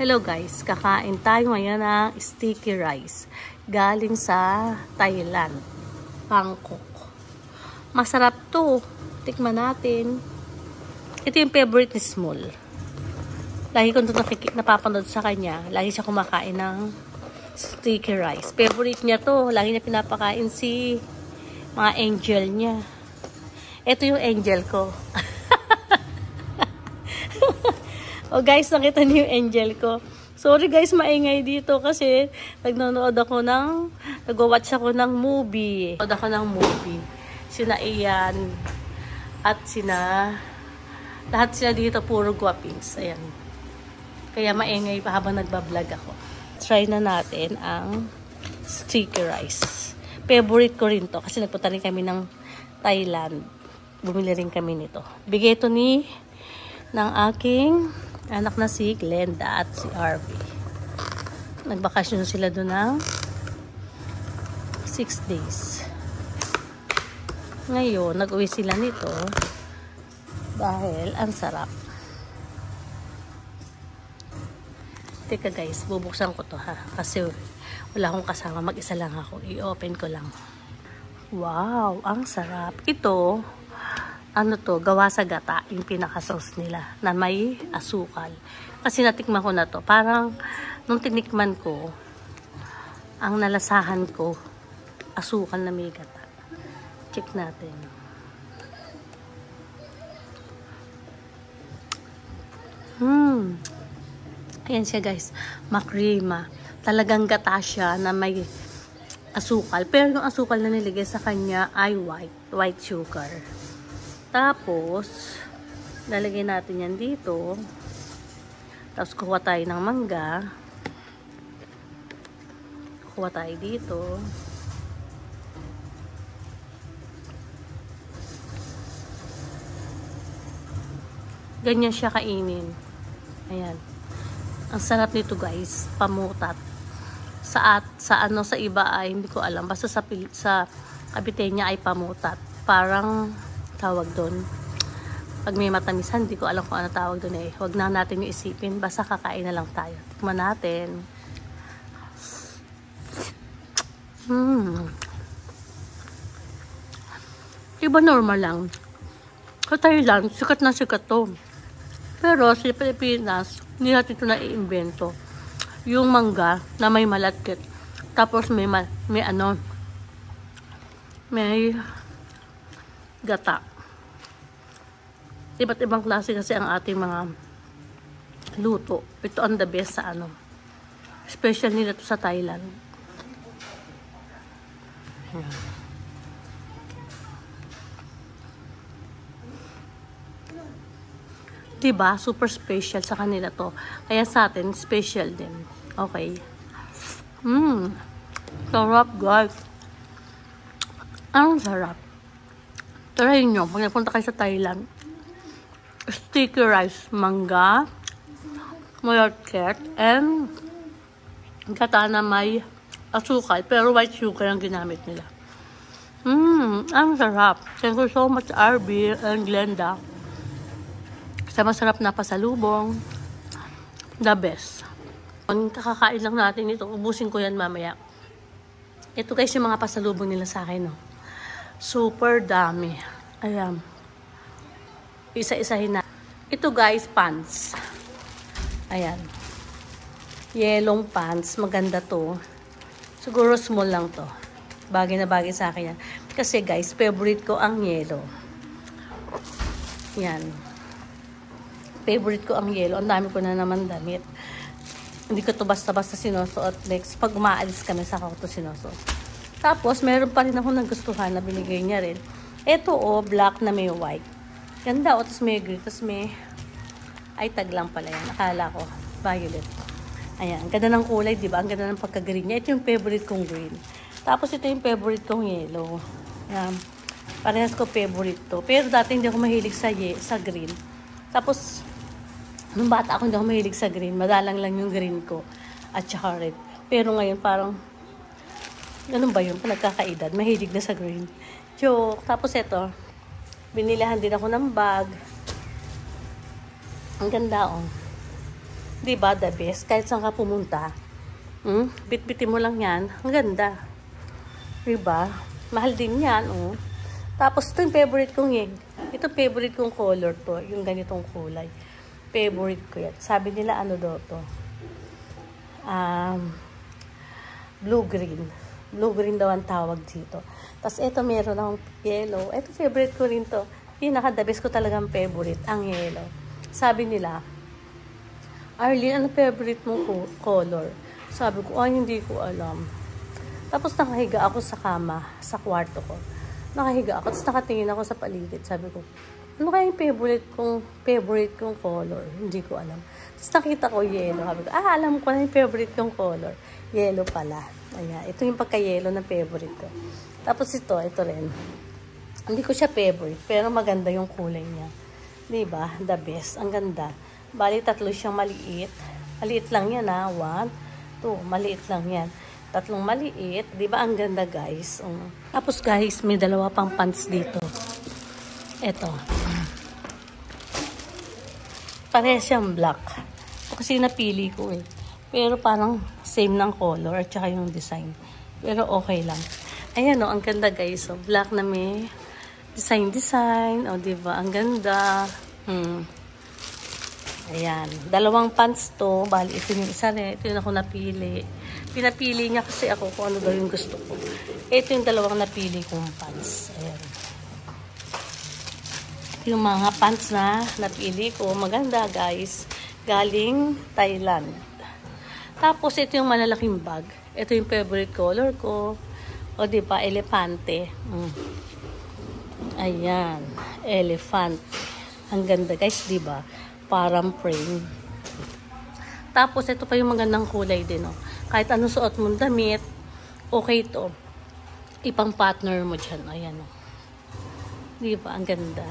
Hello guys, kakain tayo ngayon ng sticky rice. Galing sa Thailand, Bangkok. Masarap to. Tikman natin. Ito yung favorite ni Small. Lagi ko ito napapanood sa kanya. Lagi siya kumakain ng sticky rice. Favorite niya to. Lagi niya pinapakain si mga angel niya. Ito yung angel ko. Oh guys, nakita niyo yung angel ko. Sorry guys, maingay dito kasi nag-watch ako ng movie. Nanonood ako ng movie. Sina Ian at lahat sila dito puro guwapings. Ayan. Kaya maingay pa habang nagbablog ako. Try na natin ang sticky rice. Favorite ko rin to kasi nagpunta rin kami ng Thailand. Bumili rin kami nito. Bigay ito ng aking anak na si Glenda at si RV. Nagbakasyon sila doon ng 6 days. Ngayon, nag-uwi sila nito dahil ang sarap. Teka guys, bubuksan ko to ha. Kasi wala akong kasama. Mag-isa lang ako. I-open ko lang. Wow, ang sarap. Ito, ano to, gawa sa gata, yung pinaka-sauce nila, na may asukal. Kasi natikman ko na to. Parang, nung tinikman ko, ang nalasahan ko, asukal na may gata. Check natin. Ayan siya guys, makrima. Talagang gata siya na may asukal. Pero yung asukal na niligay sa kanya ay white sugar. Tapos, lalagay natin yan dito. Tapos, kuha tayo ng mangga. Kuha tayo dito. Ganyan siya kainin. Ayan. Ang sarap nito guys. Pamutat. Sa iba ay, hindi ko alam. Basta sa Cavite niya ay pamutat. Parang tawag doon. Pag may matamisan, hindi ko alam kung ano tawag doon eh. Huwag na natin yung isipin. Basta kakain na lang tayo. Tikman natin. Iba normal lang. Sa Thailand, sikat na sikat to. Pero sa Pilipinas, hindi natin ito na-iimbento. Yung mangga na may malagkit. Tapos may gata. Iba't ibang klase kasi ang ating mga luto. Ito ang the best sa special nila to sa Thailand. Ayan. Diba? Super special sa kanila to. Kaya sa atin, special din. Okay. Sarap guys. Ang sarap. Try nyo, pag napunta kayo sa Thailand, sticky rice, mangga, malagkit, and gata na may asukal, pero white sugar ang ginamit nila. Ang sarap. Thank you so much, RB and Glenda. Sa masarap na pasalubong, the best. Ang kakakain lang natin ito, ubusin ko yan mamaya. Ito guys yung mga pasalubong nila sa akin, no? Super dami. Ayan. Isa-isahin na. Ito guys, pants. Ayan. Yellow pants. Maganda to. Siguro small lang to. Bagay na bagay sa akin yan. Kasi guys, favorite ko ang yellow. Yan. Favorite ko ang yellow. Ang dami ko na naman damit. Hindi ko to basta-basta sinusuot. Next, pag umaalis kami, saka ko to sinusuot. Tapos, meron pa rin ako nagustuhan na binigay niya rin. Ito black na may white. Ganda tapos may green. Tapos may, ay tag lang pala yan. Akala ko, violet. Ayan, ganda ng kulay, diba? Ang ganda ng pagka-green niya. Ito yung favorite kong green. Tapos, ito yung favorite kong yellow. Ayan, parehas ko favorite to. Pero dati hindi ako mahilig sa green. Tapos, nung bata ako hindi ako mahilig sa green. Madalang lang yung green ko. At saka red. Pero ngayon parang, ganun ba yun? Nagkakaedad. Mahilig na sa green. Joke. Tapos ito, binilihan din ako ng bag. Ang ganda, oh. Diba, the best? Kahit saan ka pumunta. Bit-bitin mo lang yan. Ang ganda. Diba? Mahal din yan, oh. Tapos, ito yung favorite kong ito favorite kong color to. Yung ganitong kulay. Favorite ko yan. Sabi nila, ano daw to? Blue-green. Blue-green daw ang tawag dito. Tapos, ito meron akong yellow. Ito, favorite ko rin to. Pinaka-the best ko talagang favorite, ang yellow. Sabi nila, Arlene, ano favorite mong color? Sabi ko, hindi ko alam. Tapos nakahiga ako sa kama, sa kwarto ko. Nakahiga ako, tapos nakatingin ako sa paligid. Sabi ko, ano kaya yung favorite kong color? Hindi ko alam. Tapos nakita ko yellow. Sabi ko, alam ko na yung favorite kong color. Yellow pala. Ayan, ito yung pagka-yellow na favorite ko. Tapos ito rin. Hindi ko siya favorite, pero maganda yung kulay niya. Diba? The best. Ang ganda. Bali, 3 siyang maliit. Maliit lang yan, 1, 2. Maliit lang yan. 3 maliit. Diba? Ang ganda, guys. Tapos, guys, may 2 pang pants dito. Ito. Parehas siyang black. Kasi napili ko, Pero parang same ng color at saka yung design. Pero okay lang. Ayan, ang ganda, guys. Black na may design. Diba? Ang ganda. Ayan. 2 pants to. Bali, ito yung isa rin. Ito yung ako napili. Pinapili niya kasi ako kung ano daw yung gusto ko. Ito yung 2 napili kong pants. Ayan. Yung mga pants na napili ko. Maganda, guys. Galing Thailand. Tapos, ito yung malalaking bag. Ito yung favorite color ko. Diba? Elepante. Ayan. Elephant. Ang ganda, guys. Diba? Parang frame. Tapos, ito pa yung magandang kulay din, Kahit anong suot mong damit, okay to. Ipang partner mo dyan. Ayan, Diba? Ang ganda.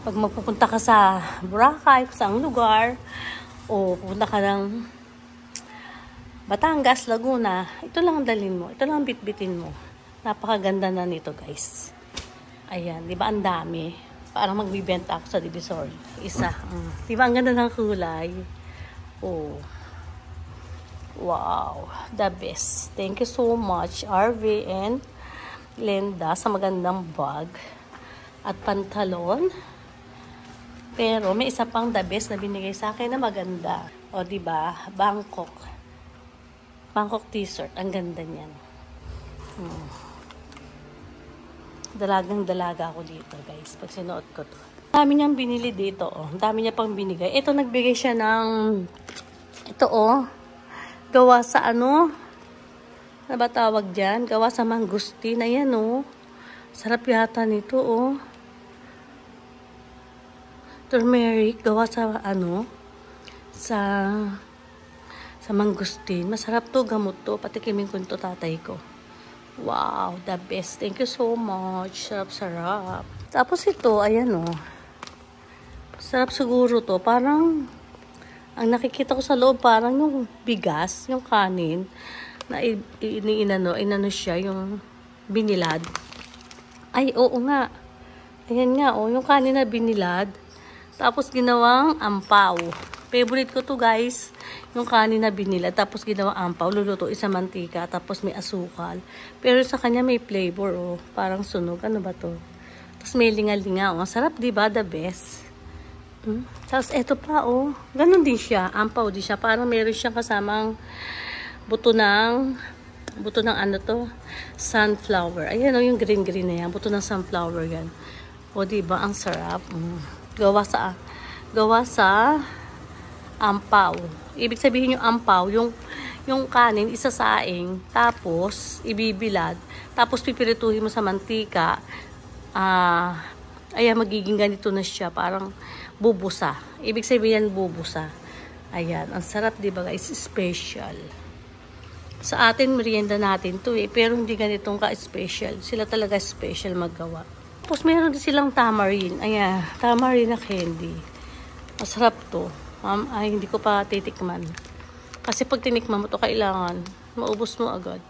Pag magpupunta ka sa Boracay, sa lugar, o pupunta ka ng Batangas, Laguna, ito lang ang dalhin mo. Ito lang ang bitbitin mo. Napakaganda na nito, guys. Ayan. Diba? Ang dami. Parang magbibenta ako sa Divisoria. Isa. Diba ang ganda ng kulay? Wow. The best. Thank you so much, RV and Linda, sa magandang bag at pantalon. Pero may isa pang the best na binigay sa akin na maganda. Diba? Bangkok t-shirt. Ang ganda niyan. Dalagang-dalaga ako dito, guys. Pag sinuot ko to. Dami niyang binili dito, Dami niya pang binigay. Ito, nagbigay siya ng ito, gawa sa ano ba tawag dyan? Gawa sa mangustin. Ayan, sarap yata nito, Turmeric. Gawa sa sa mangustin. Masarap to, gamot to. Patikimin ko to tatay ko. Wow, the best. Thank you so much. Sarap-sarap. Tapos ito, ayan, Sarap siguro to. Parang, ang nakikita ko sa loob, parang yung bigas, yung kanin, na inano siya, yung binilad. Ay, oo nga. Ayan nga, yung kanin na binilad. Tapos ginawang ampaw. Favorite ko to, guys. Yung kanin na binilad. Tapos ginawang ampaw. Luluto isa mantika. Tapos may asukal. Pero sa kanya may flavor, Parang sunog. Ano ba to? Tapos may linga-linga, Sarap, diba? The best. Tapos eto pa, Ganon din siya. Ampaw din siya. Parang meron siyang kasamang buto ng ano to? Sunflower. Ayan, yung green-green na yan. Buto ng sunflower yan. Diba? Ang sarap. Gawa sa ampaw. Ibig sabihin yung ampaw, yung kanin, isasaing, tapos ibibilad, tapos pipirituhin mo sa mantika. Ayan, magiging ganito na siya, parang bubusa. Ibig sabihin bubusa. Ayan, ang sarap, diba, guys? Special. Sa atin, merienda natin to, pero hindi ganitong ka-special. Sila talaga special maggawa. Tapos meron din silang tamarind. Ayan, tamarind na candy. Masarap to. Hindi ko pa titikman. Kasi pag tinikman mo to, kailangan maubos mo agad.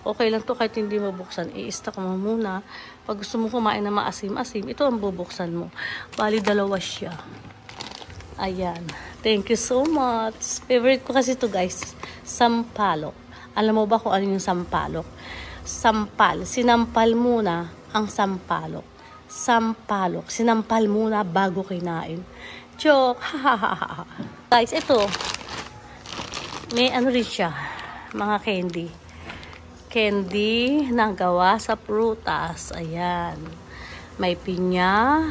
Okay lang to kahit hindi mabuksan. I-stack mo muna. Pag gusto mo kumain na maasim-asim, ito ang bubuksan mo. Bali, 2 siya. Ayan. Thank you so much. Favorite ko kasi to guys. Sampalok. Alam mo ba kung ano yung sampalok? Sampal. Sinampal muna ang sampalok. Sampalok. Sinampal muna bago kinain. Joke. Guys, ito. May ano rin siya. Mga candy. Candy na gawa sa prutas. Ayan. May pinya.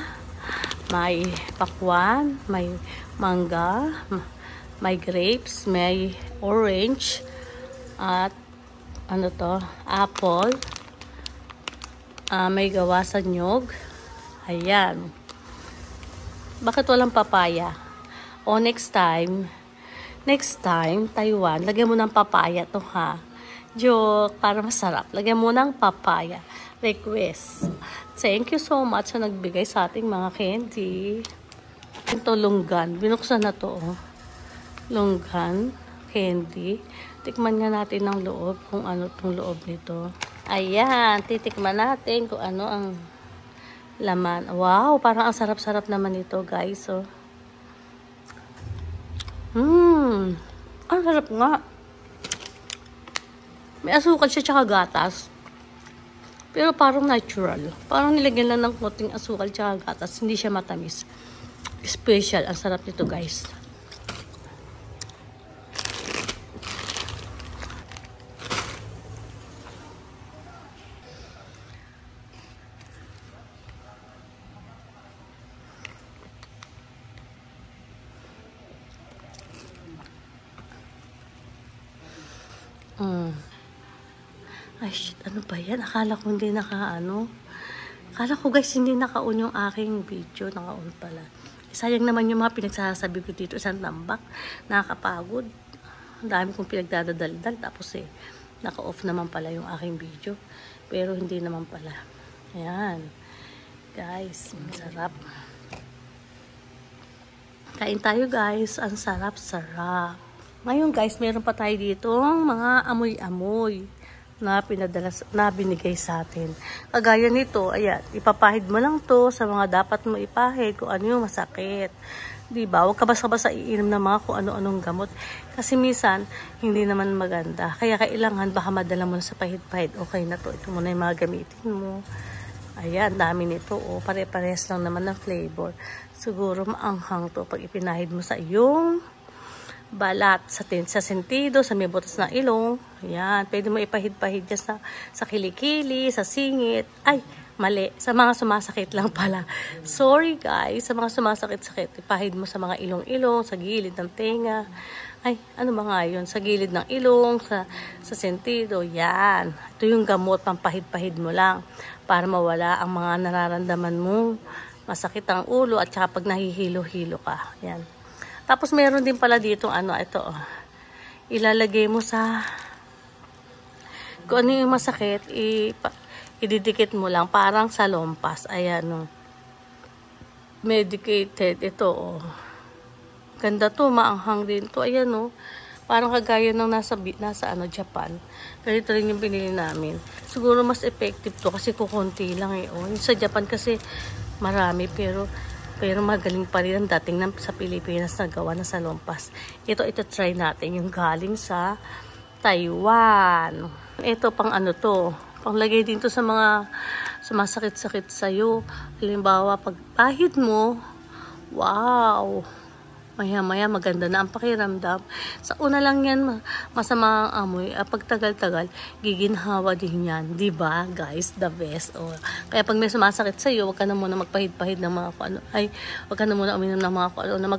May pakwan. May mangga. May grapes. May orange. At ano to? Apple. May gawa sa nyog. Ayan. Bakit walang papaya? O next time, Taiwan, lagyan mo ng papaya to ha. Joke, para masarap. Lagyan mo ng papaya. Request. Thank you so much sa nagbigay sa ating mga candy. Ito, lunggan. Binuksan na to. Oh. Lunggan. Candy. Tikman nga natin ang loob, kung ano itong loob nito. Ayan, titikman natin kung ano ang laman. Wow, parang ang sarap-sarap naman ito, guys. Oh. Ang sarap nga. May asukal siya tsaka gatas. Pero parang natural. Parang nilagyan lang ng konting asukal tsaka gatas. Hindi siya matamis. Special. Ang sarap nito, guys. Ay, shit, ano ba yan? Akala ko hindi Akala ko guys, hindi naka-on yung aking video. Naka-on pala. Sayang naman yung mga pinagsasabi ko dito. Isang tambak. Nakakapagod. Ang dami kong pinagdadaldal. Tapos naka-off naman pala yung aking video. Pero hindi naman pala. Ayan. Guys, ang sarap. Kain tayo guys. Ang sarap-sarap. Ngayon guys, meron pa tayo dito mga amoy-amoy na binigay sa atin. Kagaya nito, ayan, ipapahid mo lang to sa mga dapat mo ipahid kung ano yung masakit. Diba? Huwag ka basta-basta iinom ng mga kung ano-anong gamot. Kasi minsan, hindi naman maganda. Kaya kailangan baka madala mo na sa pahid-pahid. Okay na to. Ito muna yung mga gamitin mo. Ayan, dami nito. O, pare-parehas lang naman ng flavor. Siguro maanghang to pag ipinahid mo sa iyong balat, sa sentido, sa may butas ng ilong. Ayan, pwede mo ipahid-pahid dyan sa kilikili, sa singit. Ay, mali. Sa mga sumasakit lang pala. Sorry guys, sa mga sumasakit-sakit, ipahid mo sa mga ilong-ilong, sa gilid ng tenga. Ay, ano ba nga yun? Sa gilid ng ilong, sa sentido. Yan. Ito yung gamot, pampahid-pahid mo lang para mawala ang mga nararamdaman mo. Masakit ang ulo at saka pag nahihilo-hilo ka. Yan. Tapos meron din pala dito ito ilalagay mo sa kung ano yung masakit, ididikit mo lang parang sa lompas. Ayan medicated ito ganda to, maanghang din to. Ayan parang kagaya ng nasa Japan. Ganito rin yung binili namin. Siguro mas effective to kasi kukunti lang sa Japan kasi marami pero magaling pa rin ang dating sa Pilipinas na gawa na sa lompas. Ito try natin yung galing sa Taiwan. Ito pang to. Panglagay din to sa mga sumasakit-sakit sa'yo. Halimbawa, pag pahid mo, wow! Maya-maya maganda na ang pakiramdam. Sa una lang yan, masama ang amoy. Pag tagal-tagal, giginhawa din yan. Diba, guys? The best. Kaya pag may sumasakit sa'yo, wag ka na muna magpahid-pahid ng mga wag ka na muna uminom ng mga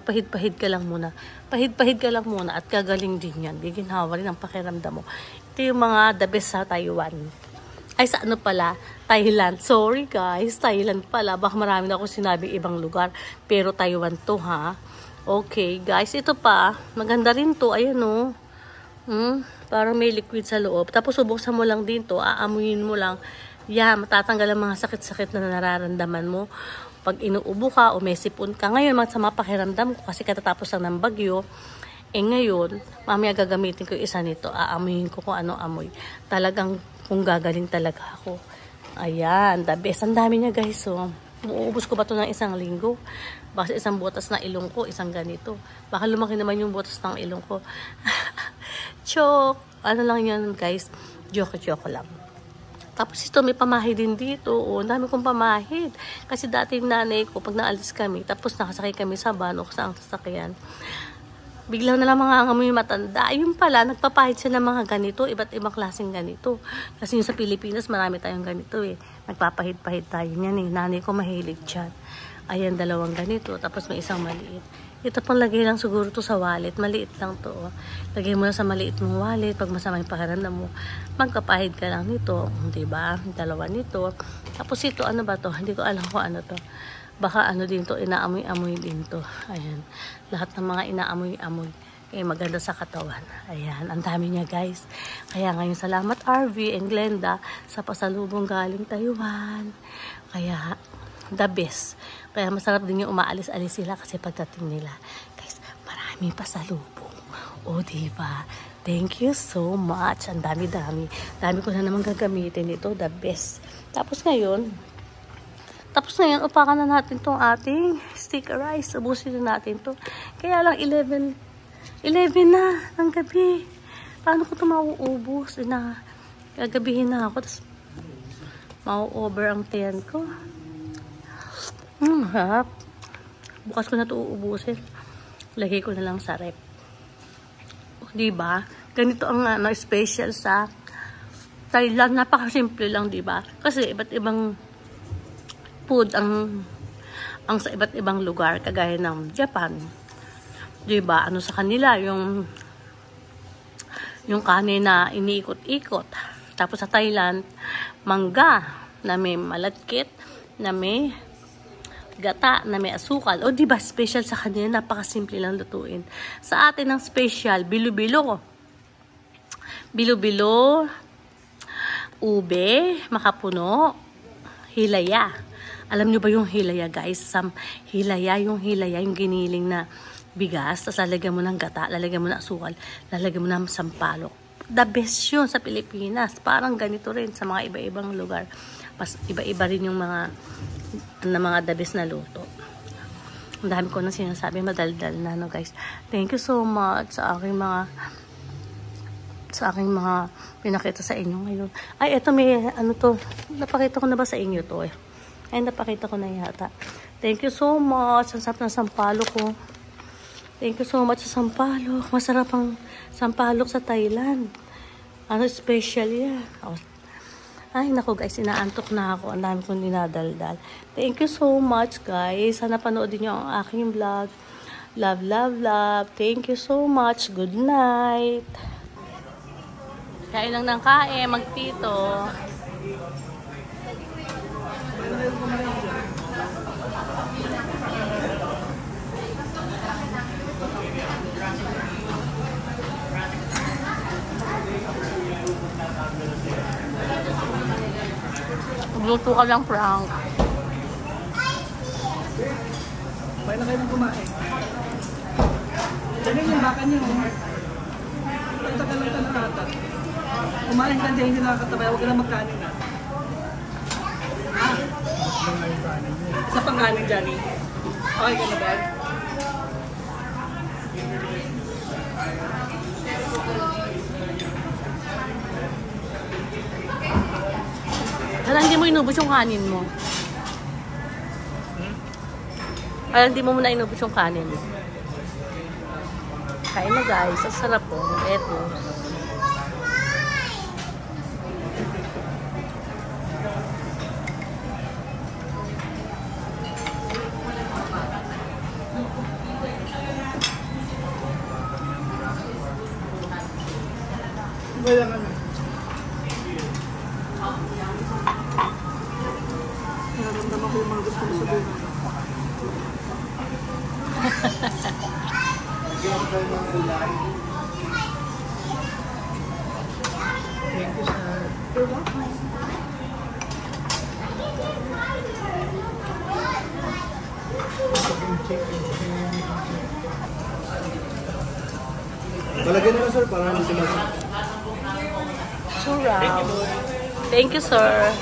magpahid-pahid ka lang muna. Pahid-pahid ka lang muna at gagaling din yan. Giginhawa rin ang pakiramdam mo. Ito yung mga the best sa Taiwan. Ay, sa pala? Thailand. Sorry, guys. Thailand pala. Baka marami na ako sinabing ibang lugar. Pero Taiwan to, ha? Okay, guys, ito pa, maganda rin to. Ayan parang may liquid sa loob. Tapos subuksan mo lang din to, aamuyin mo lang. Yan, matatanggal ang mga sakit-sakit na nararamdaman mo. Pag inuubo ka o may sipon ka. Ngayon, masama pakiramdam ko kasi katatapos lang ng bagyo. Ngayon, mamaya gagamitin ko isa nito. Aamuyin ko kung ano amoy. Talagang kung gagaling talaga ako. Ayan, the best. Ang dami niya, guys. Umuubos ko ba ito ng isang linggo? Baka isang butas na ilong ko, isang ganito. Baka lumaki naman yung butas ng ilong ko. Joke! Ano lang yun, guys? Joke lang. Tapos ito, may pamahid din dito. O, dami kong pamahid. Kasi dati yung nanay ko, pag naalis kami, tapos nakasakay kami sa van o sa sasakyan, biglang na lang mga amoy matanda. Ayun pala, nagpapahid siya ng mga ganito, iba't ibang klaseng ganito. Kasi yung sa Pilipinas, marami tayong ganito eh. Nagpapahid-pahid tayo niyan eh. Nanay ko mahilig dyan. Ayan, dalawang ganito. Tapos may isang maliit. Ito pang lagay lang siguro to sa wallet. Maliit lang to. Oh. Lagay mo na sa maliit mong wallet. Pag masama yung pakiramdam mo, magpapahid ka lang nito. Diba? Dalawa nito. Tapos ito, ano ba to? Hindi ko alam kung ano to. Baka ano din to, inaamoy-amoy din to. Ayan. Lahat ng mga inaamoy-amoy. Eh, maganda sa katawan. Ayan. Ang dami niya, guys. Kaya ngayon, salamat RV and Glenda sa pasalubong galing Taiwan. Kaya, the best. Kaya masarap din yung umaalis-alis sila kasi pagdating nila. Guys, maraming pasalubong. O, diba? Thank you so much. Ang dami-dami. Dami ko na naman gagamitin ito. The best. Tapos ngayon, upakan na natin tong ating sticker rice. Ubusin na natin to. Kaya lang 11 na ng gabi. Paano ko ito mauubos? Gagabihin na ako. Tapos, mau-over ang tiyan ko. Harap. Bukas ko na ito uubusin. Lagay ko na lang sa rep. Diba? Ganito ang special sa Thailand. Napakasimple lang, diba? Kasi iba't ibang food ang sa iba't ibang lugar. Kagaya ng Japan. Diba? Ano sa kanila? Yung kanin na iniikot-ikot. Tapos sa Thailand, mangga na may malagkit, na may gata, na may asukal. O diba, special sa kanila, napakasimple lang lutuin. Sa atin ang special, bilo-bilo. Bilo-bilo, ube, makapuno, hilaya. Alam nyo ba yung hilaya, guys? Hilaya, yung giniling na bigas, tapos lalagyan mo ng gata, lalagyan mo ng asukal, lalagyan mo ng sampalok. The best yun sa Pilipinas. Parang ganito rin sa mga iba-ibang lugar. Mas iba-iba rin yung mga the best na luto. Ang dami ko na sinasabi, madaldal na, no, guys. Thank you so much sa aking mga pinakita sa inyo ngayon. Ay, eto may ano to. Napakita ko na ba sa inyo to eh? Ay, napakita ko na yata. Thank you so much. Ang sarap ng sampalok ko. Thank you so much sa sampalok. Masarap ang sampalok sa Thailand. Ano special yan? Ay, naku guys, inaantok na ako. Ang dami kong dinadaldal. Thank you so much, guys. Sana panoodin nyo ang aking vlog. Love, love, love. Thank you so much. Good night. Kain lang ng kain, magtito. Magluto ka lang, Frank. Kaya na kayo nang kumain. Ganyan yung baka niyo. Tagal lang ito na ata. Kumain ka dyan, hindi nakakatabay. Huwag ka lang magkanin na. Isa pang kanin, Johnny. Okay ka na ba? Kaya hindi mo inubos yung kanin mo. Kaya hindi mo muna inubos yung kanin mo. Kain na guys. Ang sarap po. Eto. Wala nga na. Naramdaman ko yung mga gusto mo sabihin. Thank you, sir. You're welcome. Palagyan na lang, sir, para hindi sila. Surround. Thank you, sir.